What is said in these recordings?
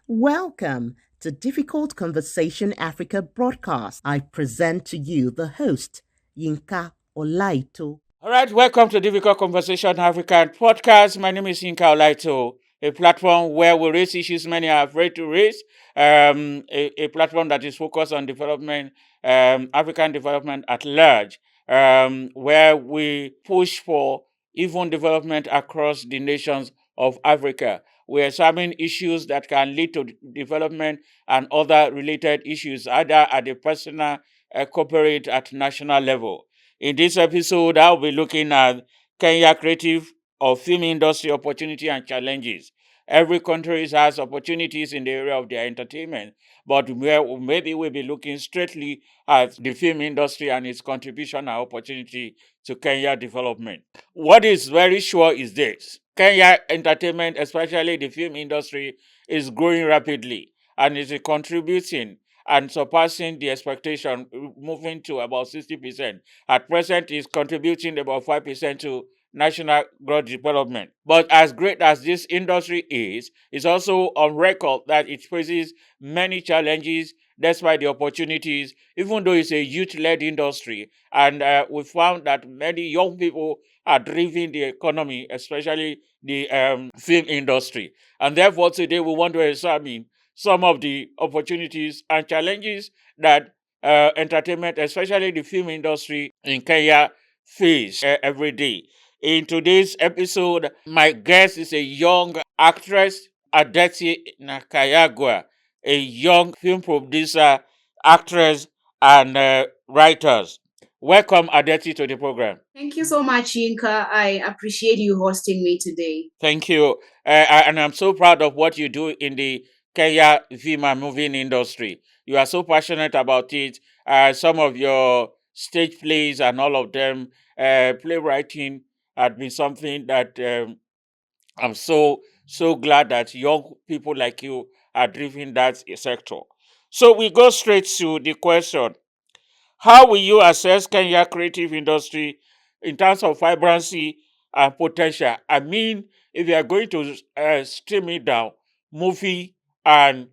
Welcome to Difficult Conversation Africa broadcast. I present to you the host, Yinka Olaito. All right, welcome to Difficult Conversation African podcast. My name is Yinka Olaito, a platform where we raise issues many are afraid to raise, a platform that is focused on development, African development at large, where we push for even development across the nations of Africa. We are examining issues that can lead to development and other related issues, either at the personal, corporate, at national level. In this episode, I'll be looking at Kenya creative or film industry opportunity and challenges. Every country has opportunities in the area of their entertainment, but maybe we'll be looking straightly at the film industry and its contribution and opportunity to Kenya development. What is very sure is this: Kenya entertainment, especially the film industry, is growing rapidly and is contributing and surpassing the expectation, moving to about 60%. At present, is contributing about 5% to national growth development. But as great as this industry is, it's also on record that it faces many challenges despite the opportunities, even though it's a youth-led industry. And we found that many young people are driving the economy, especially the film industry. And therefore, today we want to examine some of the opportunities and challenges that entertainment, especially the film industry in Kenya, face every day. In today's episode, my guest is a young actress, Adeti Nyakagwa, a young film producer, actress, and writers. Welcome, Adeti, to the program. Thank you so much, Yinka. I appreciate you hosting me today. Thank you. And I'm so proud of what you do in the Kenya film and moving industry. You are so passionate about it. Some of your stage plays and all of them, playwriting had been something that I'm so glad that young people like you are driving that sector. So we go straight to the question: how will you assess Kenya creative industry in terms of vibrancy and potential? I mean, if you are going to stream it down, movie and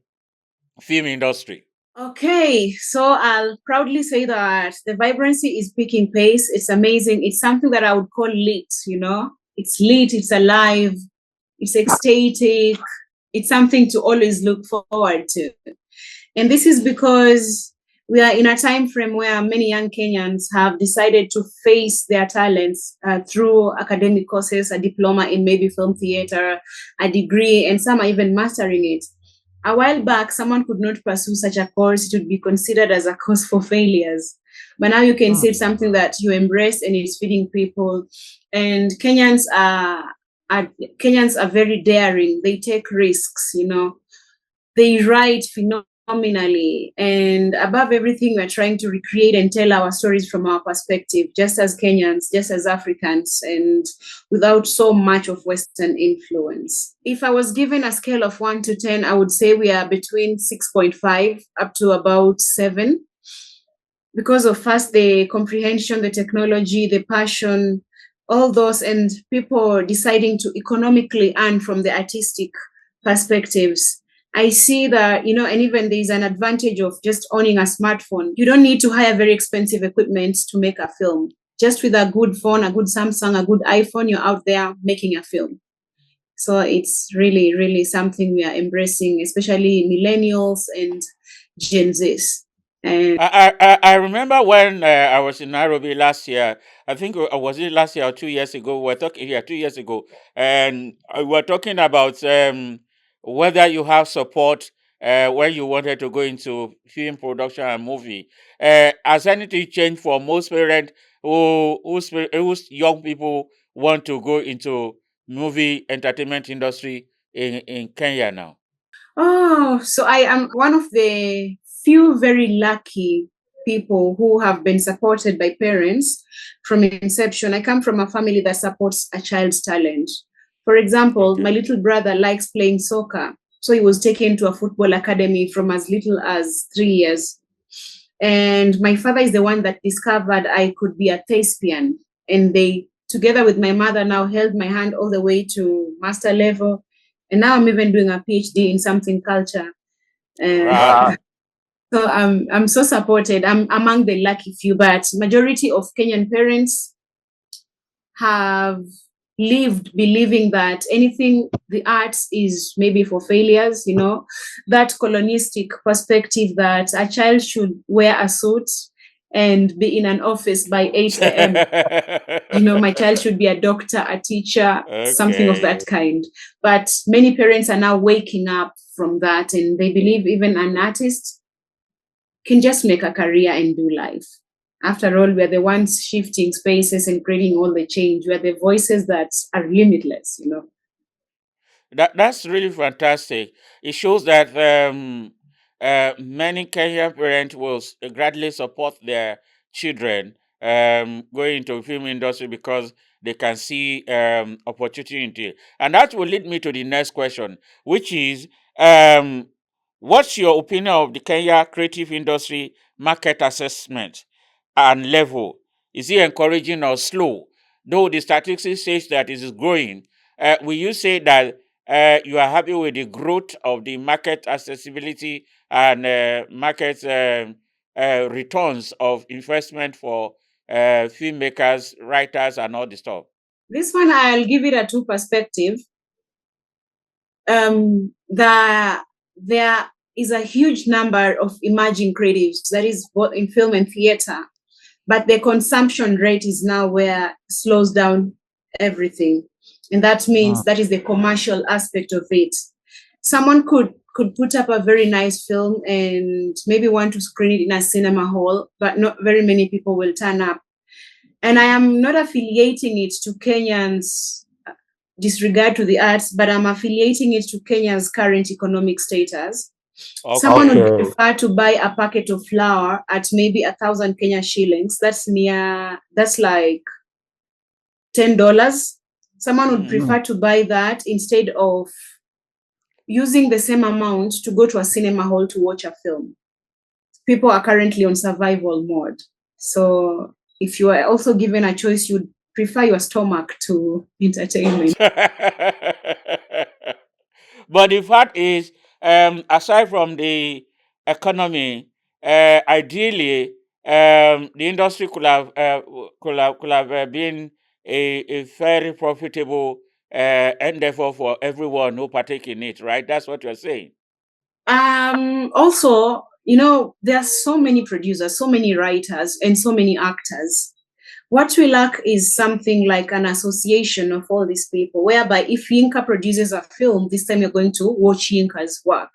film industry. Okay, so I'll proudly say that the vibrancy is picking pace. It's amazing. It's something that I would call lit, It's lit, it's alive, it's ecstatic. It's something to always look forward to. And this is because we are in a time frame where many young Kenyans have decided to face their talents through academic courses, a diploma in maybe film theater, a degree, and some are even mastering it. A while back, someone could not pursue such a course. It would be considered as a course for failures. But now you can see it's something that you embrace and it's feeding people. And Kenyans are very daring. They take risks, They write phenomenally. And above everything, we're trying to recreate and tell our stories from our perspective, just as Kenyans, just as Africans, and without so much of Western influence. If I was given a scale of 1 to 10, I would say we are between 6.5 up to about 7. Because of first the comprehension, the technology, the passion, all those, and people deciding to economically earn from the artistic perspectives. I see that, and even there's an advantage of just owning a smartphone. You don't need to hire very expensive equipment to make a film. Just with a good phone, a good Samsung, a good iPhone, you're out there making a film. So it's really, really something we are embracing, especially millennials and Gen Zs. And I remember when I was in Nairobi last year. I think was it last year or 2 years ago? We were talking 2 years ago, and we were talking about whether you have support when you wanted to go into film production and movie. Has anything changed for most parents whose young people want to go into movie entertainment industry in Kenya now? Oh, so I am one of the few very lucky people who have been supported by parents from inception. I come from a family that supports a child's talent. For example, my little brother likes playing soccer. So he was taken to a football academy from as little as 3 years. And my father is the one that discovered I could be a thespian. and they, together with my mother, now held my hand all the way to master level, and now I'm even doing a PhD in something culture. Right. So I'm so supported. I'm among the lucky few, but majority of Kenyan parents have lived believing that anything the arts is maybe for failures, you know, that colonistic perspective that a child should wear a suit and be in an office by 8 a.m. You know, my child should be a doctor, a teacher, something of that kind. But many parents are now waking up from that, and they believe even an artist can just make a career and do life. After all, we're the ones shifting spaces and creating all the change. We're the voices that are limitless, you know. That's really fantastic. It shows that many Kenyan parents will gradually support their children going into the film industry because they can see opportunity. And that will lead me to the next question, which is what's your opinion of the Kenya creative industry market assessment and level? Is it encouraging or slow? Though the statistics says that it is growing, will you say that you are happy with the growth of the market accessibility and market returns of investment for filmmakers, writers, and all the stuff? This one, I'll give it a two perspective. There is a huge number of emerging creatives, that is both in film and theater, but the consumption rate is now where slows down everything. And that means that is the commercial aspect of it. Someone could put up a very nice film and maybe want to screen it in a cinema hall, but not very many people will turn up. And I am not affiliating it to Kenyans' disregard to the arts, but I'm affiliating it to Kenya's current economic status. Okay. Someone would prefer to buy a packet of flour at maybe 1,000 Kenya shillings. That's like $10. Someone would prefer to buy that instead of using the same amount to go to a cinema hall to watch a film. People are currently on survival mode. So if you are also given a choice, you'd prefer your stomach to entertainment. But the fact is, aside from the economy, ideally, the industry could have been a very profitable endeavor for everyone who partake in it, right? That's what you're saying. Also, you know, there are so many producers, so many writers, and so many actors. What we lack is something like an association of all these people, whereby if Yinka produces a film, this time you're going to watch Yinka's work.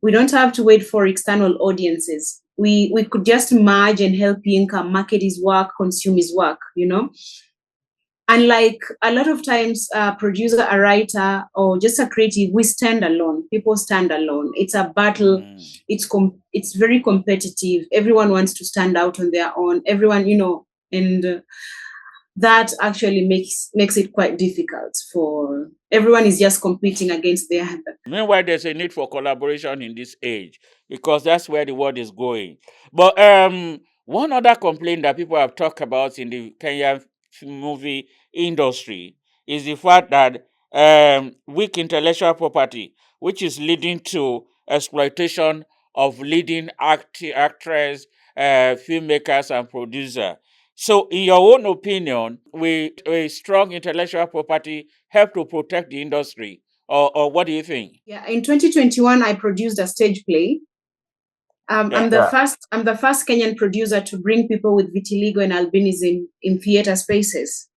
We don't have to wait for external audiences. We could just merge and help Yinka market his work, consume his work, you know? And like a lot of times, a producer, a writer, or just a creative, we stand alone. People stand alone. It's a battle. It's very competitive. Everyone wants to stand out on their own. Everyone, you know, and that actually makes it quite difficult for everyone. Is just competing against their other. Meanwhile, there's a need for collaboration in this age because that's where the world is going. But one other complaint that people have talked about in the Kenyan movie industry is the fact that weak intellectual property, which is leading to exploitation of leading actors, filmmakers, and producers. So, in your own opinion, will a strong intellectual property help to protect the industry? Or what do you think? Yeah, in 2021, I produced a stage play. I'm the first Kenyan producer to bring people with vitiligo and albinism in theater spaces.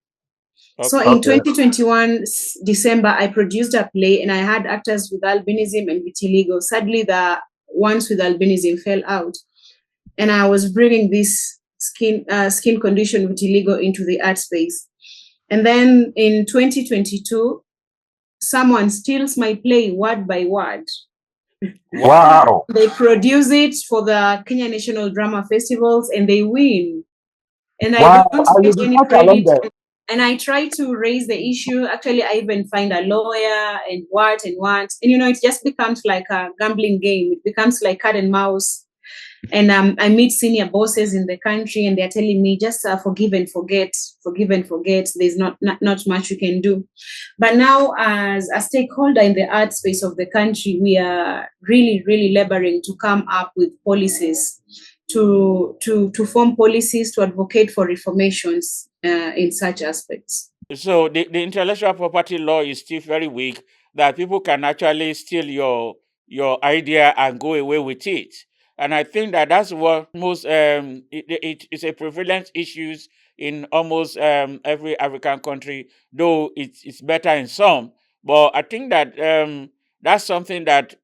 So in 2021 December, I produced a play and I had actors with albinism and vitiligo. Sadly, the ones with albinism fell out, and I was bringing this skin condition vitiligo into the art space. And then in 2022, someone steals my play word by word. Wow. They produce it for the Kenya National Drama Festivals and they win. And I don't get any credit. And I try to raise the issue. Actually, I even find a lawyer and what. And, you know, it just becomes like a gambling game. It becomes like cat and mouse. And I meet senior bosses in the country, and they're telling me just forgive and forget, forgive and forget. There's not much we can do. But now, as a stakeholder in the art space of the country, we are really, really laboring to come up with policies, to form policies to advocate for reformations in such aspects. So the intellectual property law is still very weak, that people can actually steal your idea and go away with it. And I think that that's what most it's a prevalent issues in almost every African country, though it's better in some. But I think that that's something that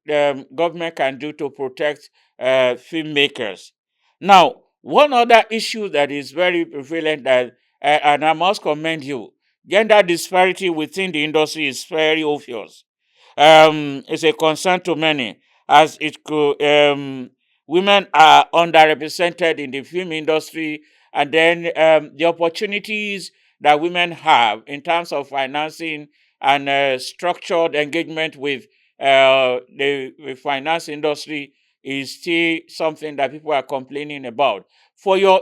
government can do to protect filmmakers. Now, one other issue that is very prevalent that and I must commend you, gender disparity within the industry is very obvious. It's a concern to many, as it could. Women are underrepresented in the film industry, and then the opportunities that women have in terms of financing and structured engagement with the finance industry is still something that people are complaining about. For your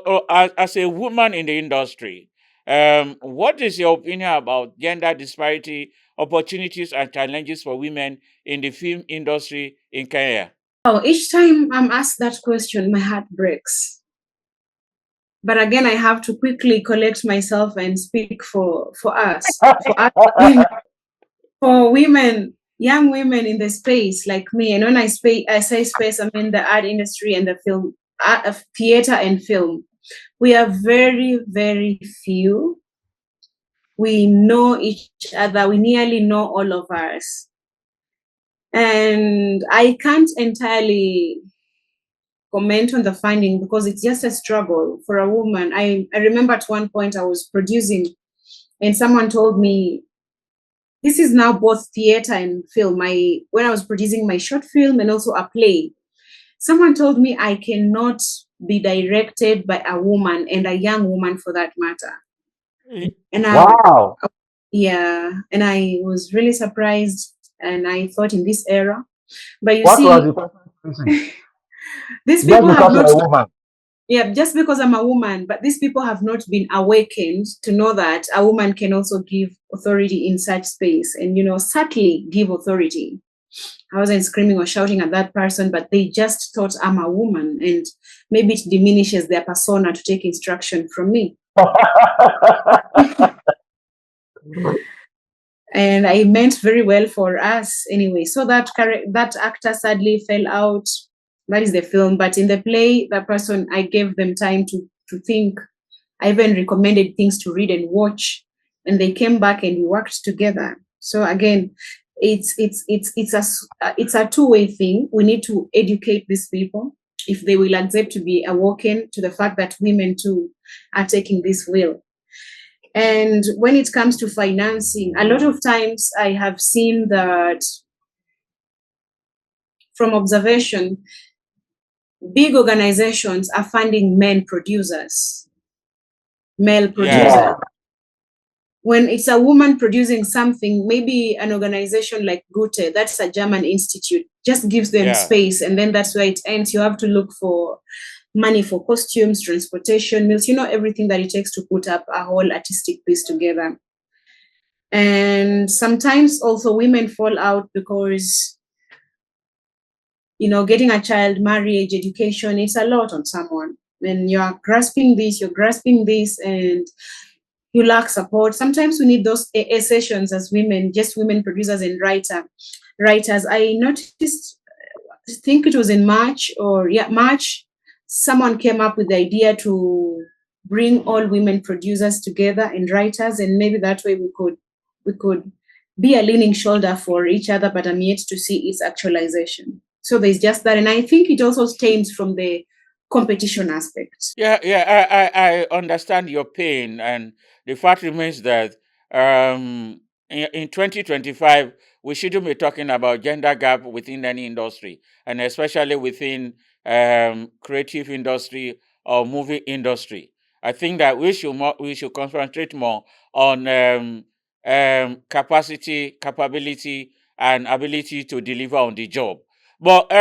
as a woman in the industry, what is your opinion about gender disparity, opportunities, and challenges for women in the film industry in Kenya? Oh, each time I'm asked that question, my heart breaks. But again, I have to quickly collect myself and speak for us, for women, young women in the space like me. And when I say space, I mean the art industry and the film, theater and film. We are very, very few. We know each other. We nearly know all of us. And I can't entirely comment on the finding because it's just a struggle for a woman. I remember at one point I was producing and someone told me, this is now both theater and film. When I was producing my short film and also a play, someone told me I cannot be directed by a woman, and a young woman for that matter. And Wow. and I was really surprised, and I thought in this era, but you What was see, the person facing? these Just people have because you're not, a woman. yeah, just because I'm a woman, but these people have not been awakened to know that a woman can also give authority in such space, and subtly give authority. I wasn't screaming or shouting at that person, but they just thought I'm a woman, and maybe it diminishes their persona to take instruction from me. And I meant very well for us anyway. So that actor sadly fell out. That is the film. But in the play, that person, I gave them time to think. I even recommended things to read and watch, and they came back and we worked together. So again, it's a two-way thing. We need to educate these people if they will accept to be awoken to the fact that women too are taking this wheel. And when it comes to financing, a lot of times I have seen that from observation, big organizations are funding male producers. Yeah. When it's a woman producing something, maybe an organization like Gute, that's a German institute, just gives them space, and then that's where it ends. You have to look for money for costumes, transportation, meals, everything that it takes to put up a whole artistic piece together. And sometimes also women fall out because, getting a child, marriage, education, it's a lot on someone. When you're grasping this, and you lack support. Sometimes we need those AA sessions as women, just women producers and writers. I noticed, I think it was in March, someone came up with the idea to bring all women producers together and writers, and maybe that way we could be a leaning shoulder for each other, but I'm yet to see its actualization. So there's just that, and I think it also stems from the competition aspect. I understand your pain, and the fact remains that in 2025 we shouldn't be talking about gender gap within any industry, and especially within creative industry or movie industry. I think that we should concentrate more on capacity, capability, and ability to deliver on the job. But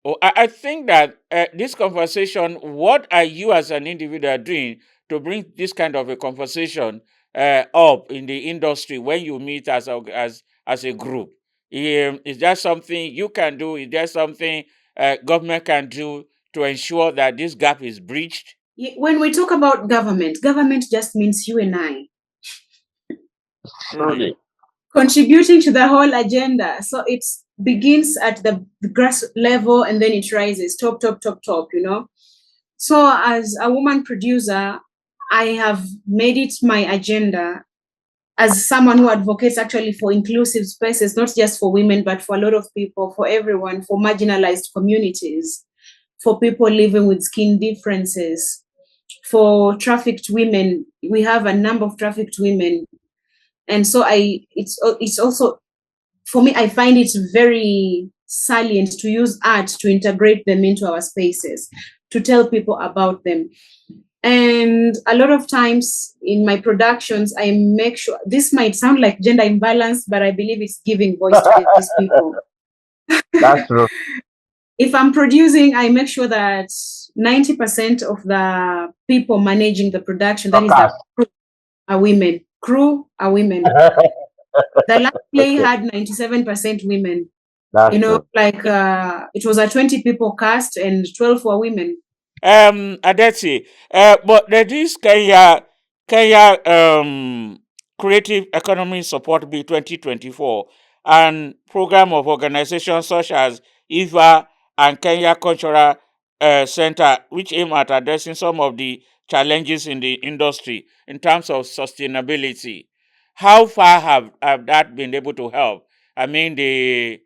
Oh, I think that this conversation, what are you as an individual doing to bring this kind of a conversation up in the industry when you meet as a group? Is there something you can do? Is there something government can do to ensure that this gap is breached? When we talk about government just means you and I Truly. contributing to the whole agenda. So it begins at the grass level and then it rises top, you know. So as a woman producer, I have made it my agenda as someone who advocates actually for inclusive spaces, not just for women, but for a lot of people, for everyone, for marginalized communities, for people living with skin differences, for trafficked women. We have a number of trafficked women. And so it's also, for me, I find it very salient to use art to integrate them into our spaces, to tell people about them. And a lot of times in my productions, I make sure, this might sound like gender imbalance, but I believe it's giving voice to these people. That's true. If I'm producing, I make sure that 90% of the people managing the production, that is the crew, are women. Crew are women. The last play had 97% women. That's You know, true. like it was a 20 people cast and 12 were women. Adeti, but there is Kenya Creative Economy Support Bill 2024 and program of organizations such as IVA and Kenya Cultural Center, which aim at addressing some of the challenges in the industry in terms of sustainability. How far have that been able to help? I mean, the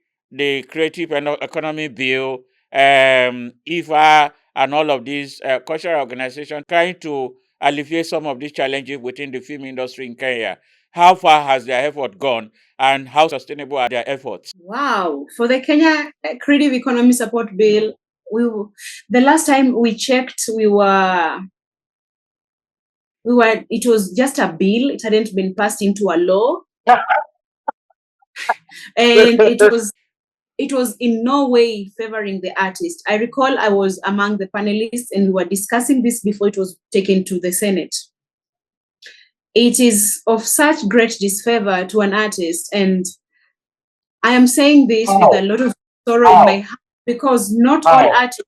Creative Economy Bill, IVA, and all of these cultural organizations trying to alleviate some of these challenges within the film industry in Kenya. How far has their effort gone, and how sustainable are their efforts? Wow. For the Kenya Creative Economy Support Bill, the last time we checked, it was just a bill. It hadn't been passed into a law. And it was in no way favoring the artist. I recall I was among the panelists and we were discussing this before it was taken to the Senate. It is of such great disfavor to an artist, and I am saying this with a lot of sorrow in my heart, because not all artists,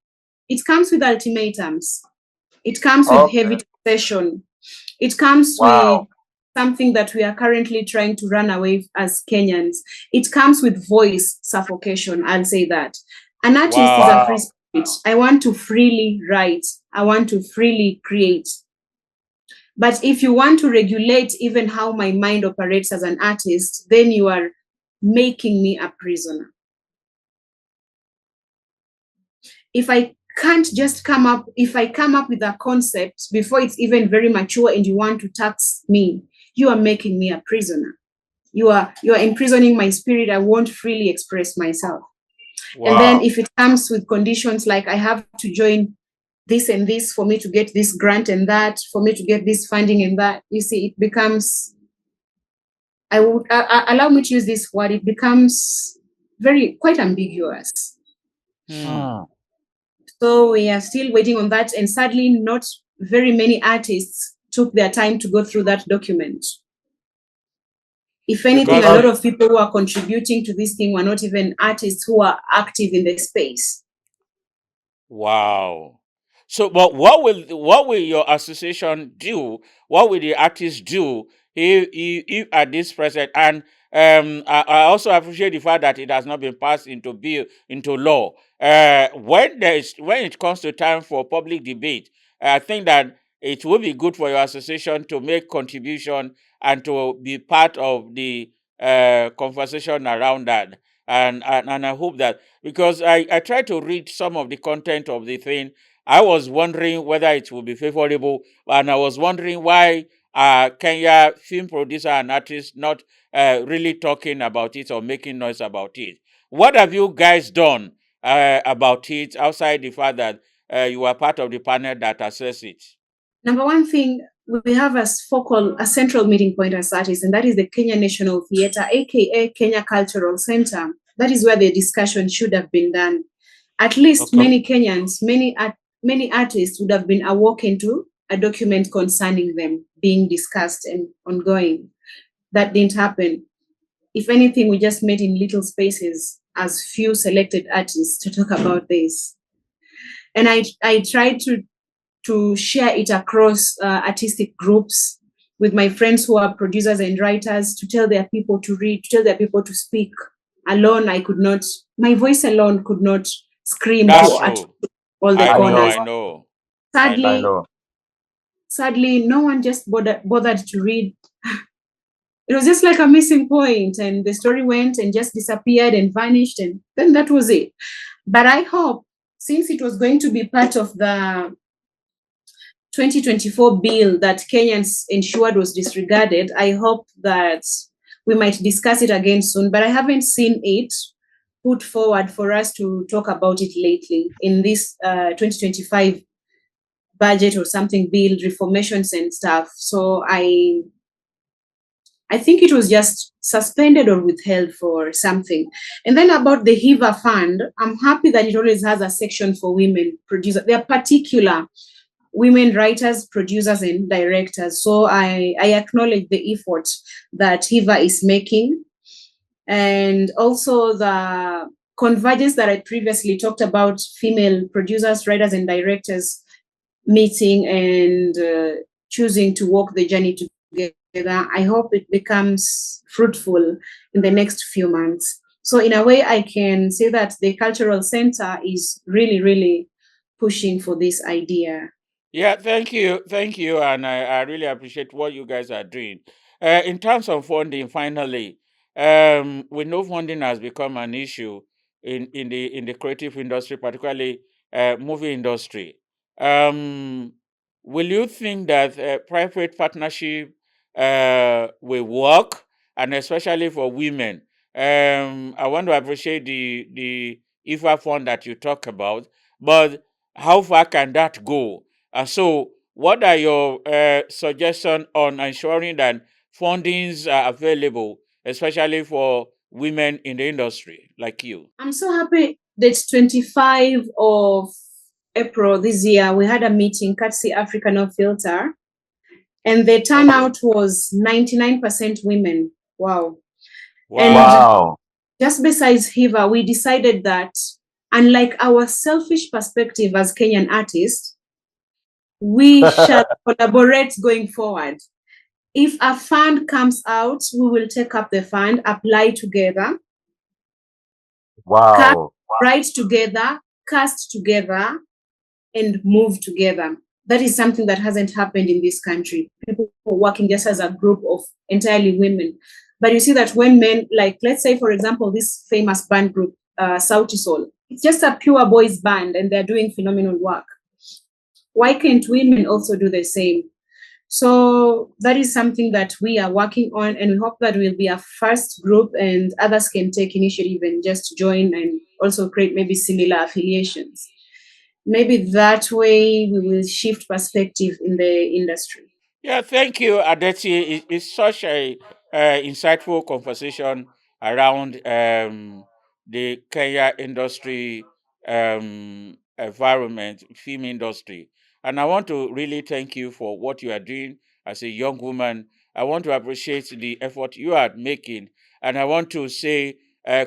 it comes with ultimatums. It comes with heavy taxation. It comes with something that we are currently trying to run away as Kenyans. It comes with voice suffocation, I'll say that. An artist is a free spirit. I want to freely write. I want to freely create. But if you want to regulate even how my mind operates as an artist, then you are making me a prisoner. If I can't just come up with a concept before it's even very mature and you want to tax me, you are making me a prisoner. You are imprisoning my spirit. I won't freely express myself. And then if it comes with conditions like I have to join this and this for me to get this grant and that, for me to get this funding and that, you see, it becomes, allow me to use this word, it becomes quite ambiguous. So we are still waiting on that, and sadly not very many artists took their time to go through that document. If anything, a lot of people who are contributing to this thing were not even artists who are active in the space. Wow. So, but what will your association do? What will the artists do if at this present? And I also appreciate the fact that it has not been passed into law. When it comes to time for public debate, I think that it will be good for your association to make contribution and to be part of the conversation around that. And I hope that, because I tried to read some of the content of the thing, I was wondering whether it would be favorable, and I was wondering why Kenya film producer and artists not really talking about it or making noise about it. What have you guys done about it outside the fact that you are part of the panel that assess it? Number one thing, we have a central meeting point as artists, and that is the Kenya National Theatre, aka Kenya Cultural Center. That is where the discussion should have been done. at least Okay. many Kenyans, many artists would have been awoken to a document concerning them being discussed and ongoing. That didn't happen. If anything, we just met in little spaces as few selected artists to talk about this. And I tried to share it across artistic groups with my friends who are producers and writers, to tell their people to read, to tell their people to speak. Alone, I could not, my voice alone could not scream That's to true. all the I know. corners. I know. Sadly, know. sadly, no one just bothered to read. It was just like a missing point, and the story went and just disappeared and vanished, and then that was it. But I hope, since it was going to be part of the 2024 bill that Kenyans ensured was disregarded, I hope that we might discuss it again soon. But I haven't seen it put forward for us to talk about it lately in this 2025 budget or something, bill reformations and stuff. So I think it was just suspended or withheld for something. And then about the HIVA fund, I'm happy that it always has a section for women producers. There are particular women writers, producers, and directors. So I acknowledge the effort that HIVA is making. And also the convergence that I previously talked about, female producers, writers, and directors meeting and choosing to walk the journey together. I hope it becomes fruitful in the next few months. So in a way, I can say that the Cultural Center is really, really pushing for this idea. Yeah, thank you. Thank you. And I really appreciate what you guys are doing. In terms of funding, finally, we know funding has become an issue in the creative industry, particularly movie industry. Um, will you think that private partnership will work, and especially for women? I want to appreciate the IFA fund that you talk about, but how far can that go? So, what are your suggestions on ensuring that fundings are available, especially for women in the industry like you? I'm so happy that 25 of April this year, we had a meeting, Courtesy Africa No Filter, and the turnout was 99% women. Wow. And Wow. just besides HIVA, we decided that, unlike our selfish perspective as Kenyan artists, we shall collaborate going forward. If a fund comes out, we will take up the fund, apply together, Wow. write together, cast together, and move together. That is something that hasn't happened in this country. People working just as a group of entirely women. But you see that when men, like, let's say, for example, this famous band group, Sauti Sol, it's just a pure boys band and they're doing phenomenal work. Why can't women also do the same? So that is something that we are working on, and we hope that we'll be a first group and others can take initiative and just join and also create maybe similar affiliations. Maybe that way we will shift perspective in the industry. Yeah, thank you, Adeti. It's such a insightful conversation around the Kenya industry environment, film industry. And I want to really thank you for what you are doing as a young woman. I want to appreciate the effort you are making. And I want to say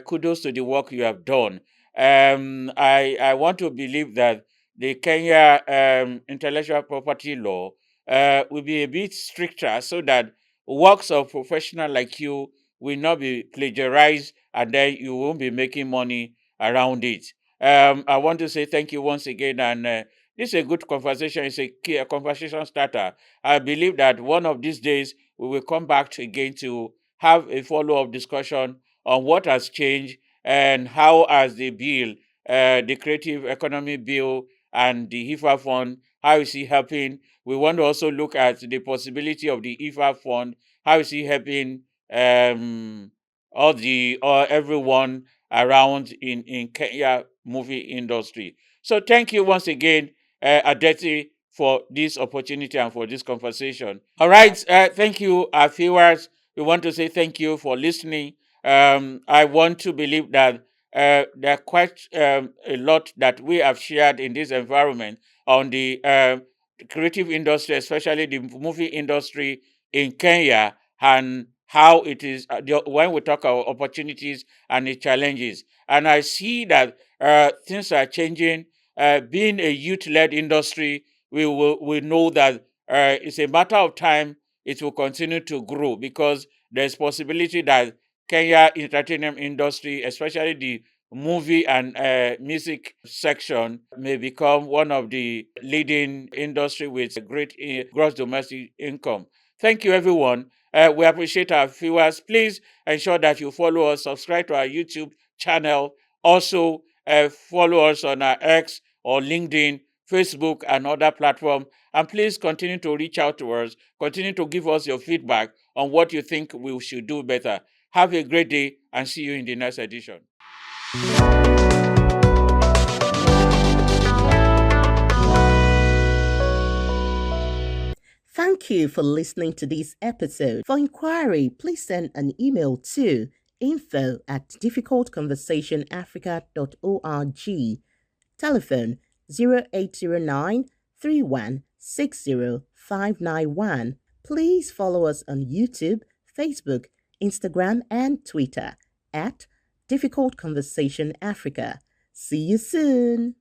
kudos to the work you have done. I want to believe that the Kenya intellectual property law will be a bit stricter so that works of professional like you will not be plagiarized and then you won't be making money around it. I want to say thank you once again, and this is a good conversation. It's a conversation starter. I believe that one of these days we will come back again to have a follow-up discussion on what has changed and how has the bill, the Creative Economy Bill and the HIFA Fund, how is it helping? We want to also look at the possibility of the IFA fund. How is it helping or everyone around in Kenya movie industry? So thank you once again, Adeti, for this opportunity and for this conversation. All right, thank you, our viewers. We want to say thank you for listening. I want to believe that there are quite a lot that we have shared in this environment on the creative industry, especially the movie industry in Kenya, and how it is when we talk about opportunities and the challenges. And I see that things are changing. Being a youth-led industry, we know that it's a matter of time it will continue to grow, because there's possibility that Kenya entertainment industry, especially the movie and music section, may become one of the leading industry with great gross domestic income. Thank you, everyone. We appreciate our viewers. Please ensure that you follow us, subscribe to our YouTube channel. Also, follow us on our X or LinkedIn, Facebook, and other platforms. And please continue to reach out to us. Continue to give us your feedback on what you think we should do better. Have a great day, and see you in the next edition. Thank you for listening to this episode. For inquiry, please send an email to info@difficultconversationafrica.org. Telephone 0809 3160 591. Please follow us on YouTube, Facebook, Instagram, and Twitter at Difficult Conversation Africa. See you soon.